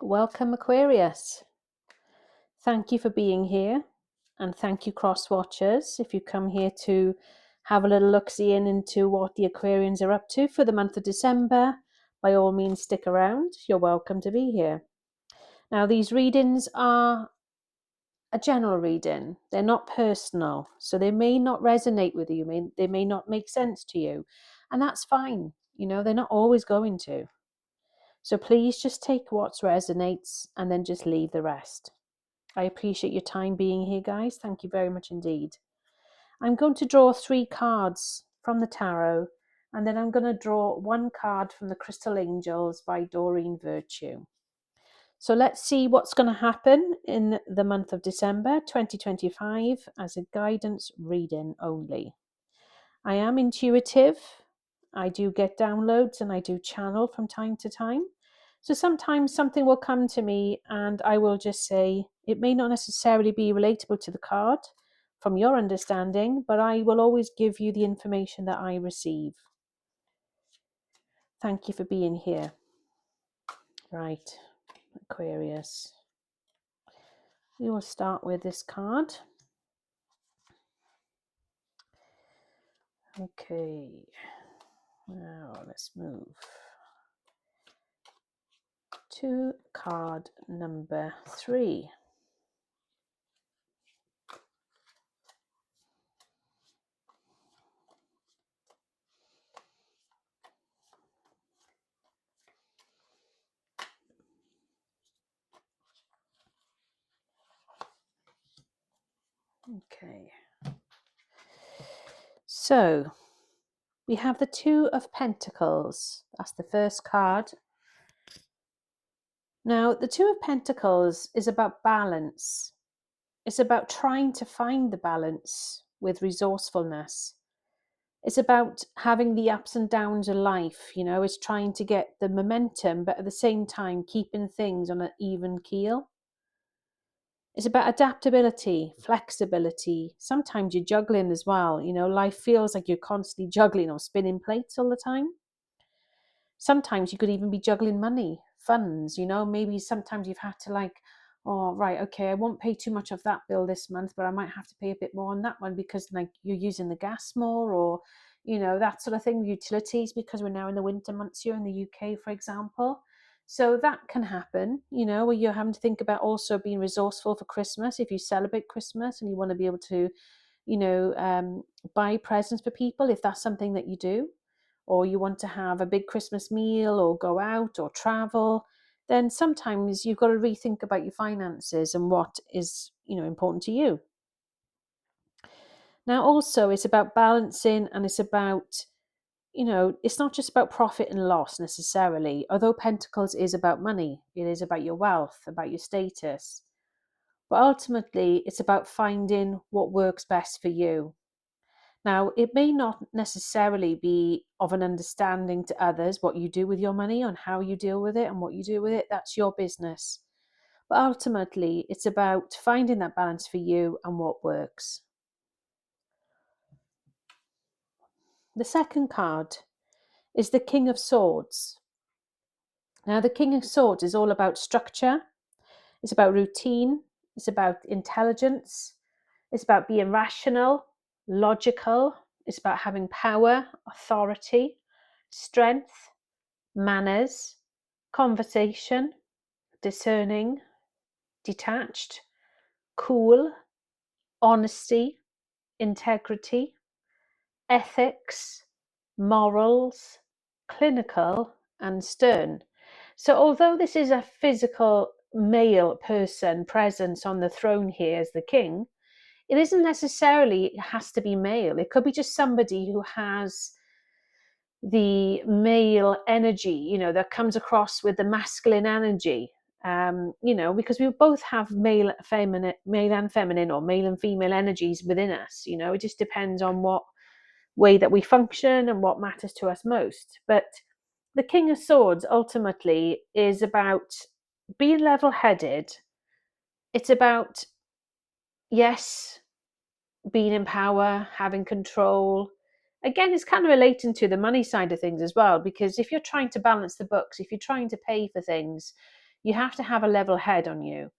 Welcome, Aquarius. Thank you for being here, and thank you, cross watchers. If you come here to have a little look-see into what the Aquarians are up to for the month of December, by all means stick around. You're welcome to be here. Now, these readings are a general reading. They're not personal, so they may not resonate with you. They may not make sense to you, and that's fine. They're not always going to. So please just take what resonates and then just leave the rest. I appreciate your time being here, guys. Thank you very much indeed. I'm going to draw 3 cards from the tarot, and then I'm going to draw 1 card from the Crystal Angels by Doreen Virtue. So let's see what's going to happen in the month of December 2025 as a guidance reading only. I am intuitive. I do get downloads and I do channel from time to time. So sometimes something will come to me and I will just say, it may not necessarily be relatable to the card from your understanding, but I will always give you the information that I receive. Thank you for being here. Right, Aquarius. We will start with this card. Okay, now let's move to card number 3. Okay, so we have the 2 of Pentacles. That's the first card. Now, the 2 of Pentacles is about balance. It's about trying to find the balance with resourcefulness. It's about having the ups and downs of life. It's trying to get the momentum, but at the same time, keeping things on an even keel. It's about adaptability, flexibility. Sometimes you're juggling as well. Life feels like you're constantly juggling or spinning plates all the time. Sometimes you could even be juggling money, funds. Maybe sometimes you've had to oh, right, okay, I won't pay too much of that bill this month, but I might have to pay a bit more on that one because you're using the gas more, or, that sort of thing, utilities, because we're now in the winter months here in the UK, for example. So that can happen, where you're having to think about also being resourceful for Christmas. If you celebrate Christmas and you want to be able to, buy presents for people, if that's something that you do, or you want to have a big Christmas meal or go out or travel, then sometimes you've got to rethink about your finances and what is, important to you. Now, also, it's about balancing, and it's about, it's not just about profit and loss necessarily. Although Pentacles is about money, it is about your wealth, about your status. But ultimately, it's about finding what works best for you. Now, it may not necessarily be of an understanding to others what you do with your money and how you deal with it and what you do with it. That's your business. But ultimately, it's about finding that balance for you and what works. The second card is the King of Swords. Now, the King of Swords is all about structure. It's about routine. It's about intelligence. It's about being rational, logical. It's about having power, authority, strength, manners, conversation, discerning, detached, cool, honesty, integrity, ethics, morals, clinical, and stern. So although this is a physical male person presence on the throne here as the king, it isn't necessarily, it has to be male. It could be just somebody who has the male energy, that comes across with the masculine energy, because we both have male and feminine, or male and female energies within us. It just depends on what way that we function and what matters to us most. But the King of Swords ultimately is about being level-headed. It's about, yes, being in power, having control. Again, it's kind of relating to the money side of things as well, because if you're trying to balance the books, if you're trying to pay for things, You have to have a level head on you,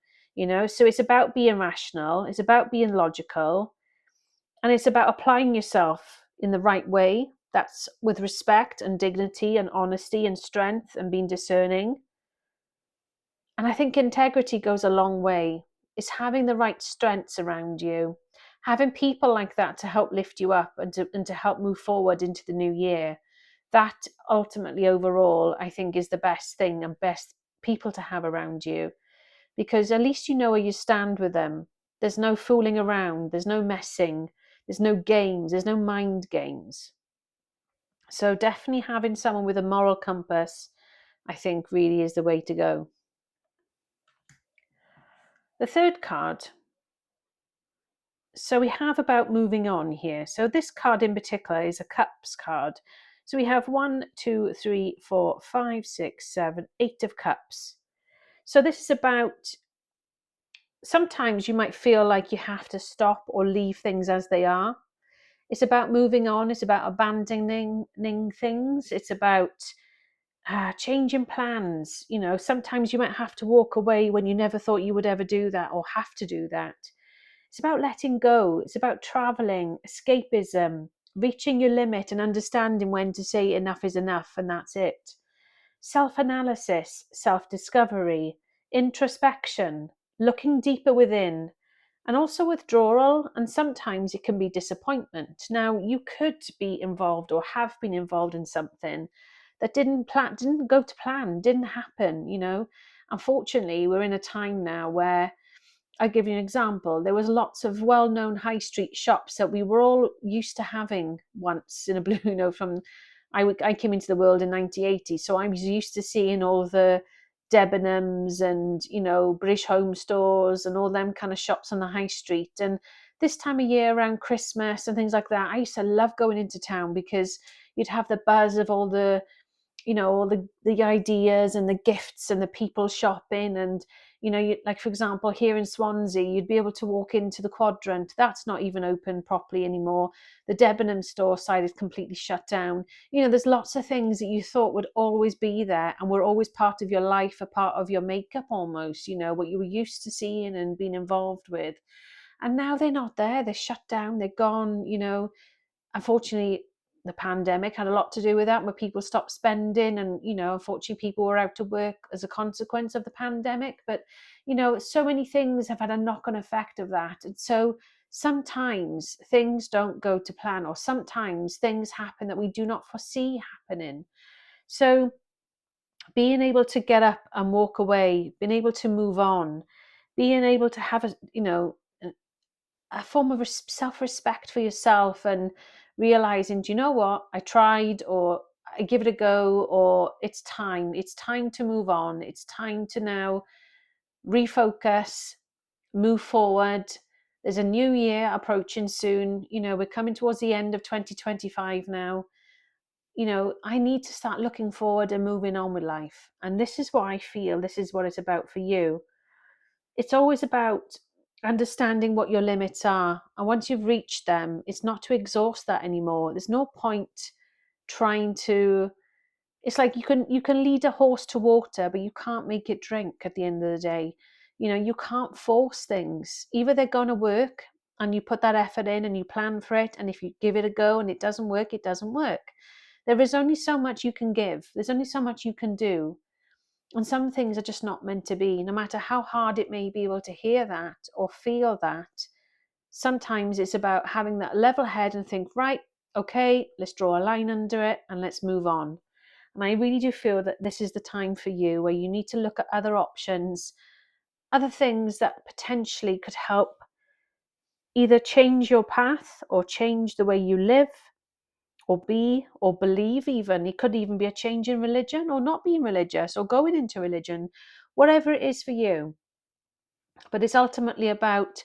so it's about being rational, it's about being logical, and it's about applying yourself in the right way. That's with respect and dignity and honesty and strength and being discerning. And I think integrity goes a long way. It's having the right strengths around you, having people like that to help lift you up and to help move forward into the new year. That ultimately, overall, I think is the best thing and best people to have around you, because at least you know where you stand with them. There's no fooling around, there's no messing, there's no games, there's no mind games. So definitely having someone with a moral compass, I think, really is the way to go. The third card. So we have about moving on here. So this card in particular is a cups card. So we have 1, 2, 3, 4, 5, 6, 7, 8 of cups. So this is about, sometimes you might feel like you have to stop or leave things as they are. It's about moving on. It's about abandoning things. It's about changing plans. Sometimes you might have to walk away when you never thought you would ever do that or have to do that. It's about letting go. It's about traveling, escapism, reaching your limit and understanding when to say enough is enough and that's it. Self-analysis, self-discovery, introspection, looking deeper within, and also withdrawal, and sometimes it can be disappointment. Now, you could be involved or have been involved in something that didn't go to plan, didn't happen. Unfortunately, we're in a time now where, I'll give you an example. There was lots of well-known high street shops that we were all used to having once in a blue, from I came into the world in 1980, so I was used to seeing all the Debenhams and, British Home Stores and all them kind of shops on the high street. And this time of year around Christmas and things like that, I used to love going into town because you'd have the buzz of all the, all the ideas and the gifts and the people shopping. And like, for example, here in Swansea, you'd be able to walk into the Quadrant. That's not even open properly anymore. The Debenham store side is completely shut down. There's lots of things that you thought would always be there and were always part of your life, a part of your makeup almost, what you were used to seeing and being involved with. And now they're not there. They're shut down. They're gone. Unfortunately, the pandemic had a lot to do with that, where people stopped spending, and unfortunately people were out of work as a consequence of the pandemic. But so many things have had a knock-on effect of that. And so sometimes things don't go to plan, or sometimes things happen that we do not foresee happening. So being able to get up and walk away, being able to move on, being able to have a form of self-respect for yourself, and realizing, do you know what, I tried, or I give it a go, or it's time to move on. It's time to now refocus, move forward. There's a new year approaching soon. We're coming towards the end of 2025 now. I need to start looking forward and moving on with life. And this is what I feel, this is what it's about for you. It's always about understanding what your limits are. And once you've reached them, it's not to exhaust that anymore. There's no point trying to, it's like you can lead a horse to water, but you can't make it drink at the end of the day. You can't force things. Either they're going to work and you put that effort in and you plan for it. And if you give it a go and it doesn't work, it doesn't work. There is only so much you can give. There's only so much you can do. And some things are just not meant to be, no matter how hard it may be able to hear that or feel that. Sometimes it's about having that level head and think, right, okay, let's draw a line under it and let's move on. And I really do feel that this is the time for you where you need to look at other options, other things that potentially could help either change your path or change the way you live or be or believe. Even it could even be a change in religion, or not being religious, or going into religion, whatever it is for you. But it's ultimately about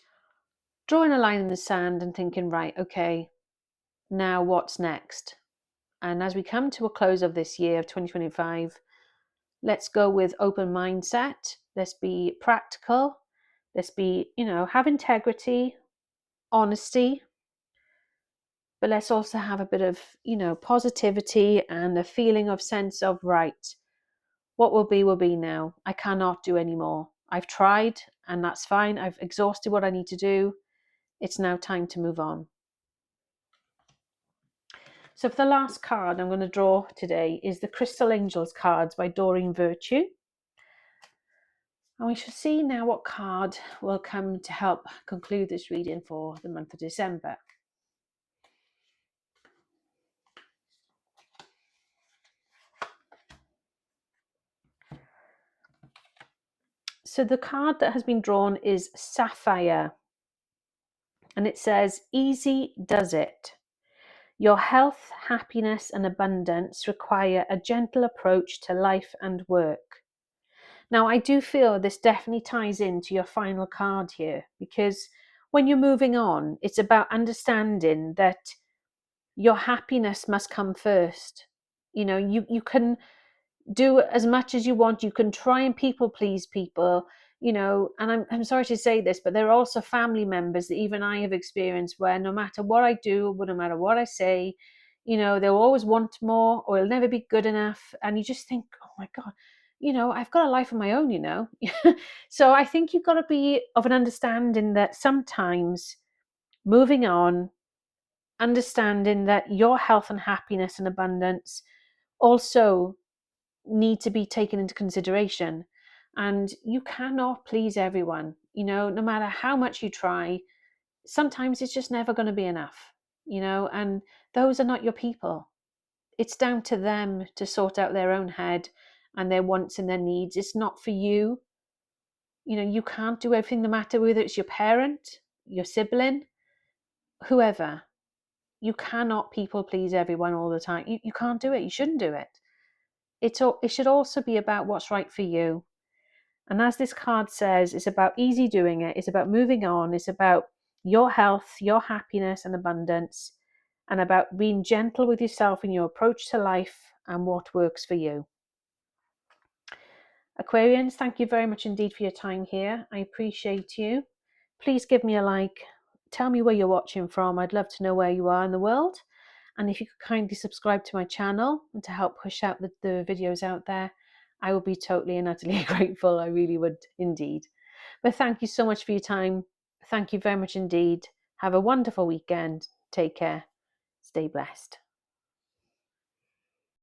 drawing a line in the sand and thinking, right, okay, now what's next? And as we come to a close of this year of 2025, let's go with open mindset. Let's be practical. Let's be, have integrity, honesty, but let's also have a bit of, positivity and a feeling of sense of, right, What will be now. I cannot do any more. I've tried, and that's fine. I've exhausted what I need to do. It's now time to move on. So for the last card I'm going to draw today is the Crystal Angels cards by Doreen Virtue. And we shall see now what card will come to help conclude this reading for the month of December. So the card that has been drawn is Sapphire. And it says, easy does it. Your health, happiness, and abundance require a gentle approach to life and work. Now, I do feel this definitely ties into your final card here, because when you're moving on, it's about understanding that your happiness must come first. You know, you can do as much as you want. You can try and people please people, you know, and I'm sorry to say this, but there are also family members that even I have experienced where no matter what I do, no matter what I say, you know, they'll always want more or it'll never be good enough. And you just think, oh my God, you know, I've got a life of my own, you know. So I think you've got to be of an understanding that sometimes moving on, understanding that your health and happiness and abundance also need to be taken into consideration. And you cannot please everyone, you know, no matter how much you try. Sometimes it's just never going to be enough, you know, and those are not your people. It's down to them to sort out their own head and their wants and their needs. It's not for you. You know, you can't do everything, no matter whether it's your parent, your sibling, whoever. You cannot people please everyone all the time. You can't do it. You shouldn't do it. It should also be about what's right for you. And as this card says, it's about easy doing it. It's about moving on. It's about your health, your happiness and abundance, and about being gentle with yourself in your approach to life and what works for you. Aquarians, thank you very much indeed for your time here. I appreciate you. Please give me a like. Tell me where you're watching from. I'd love to know where you are in the world. And if you could kindly subscribe to my channel and to help push out the videos out there, I would be totally and utterly grateful. I really would indeed. But thank you so much for your time. Thank you very much indeed. Have a wonderful weekend. Take care. Stay blessed.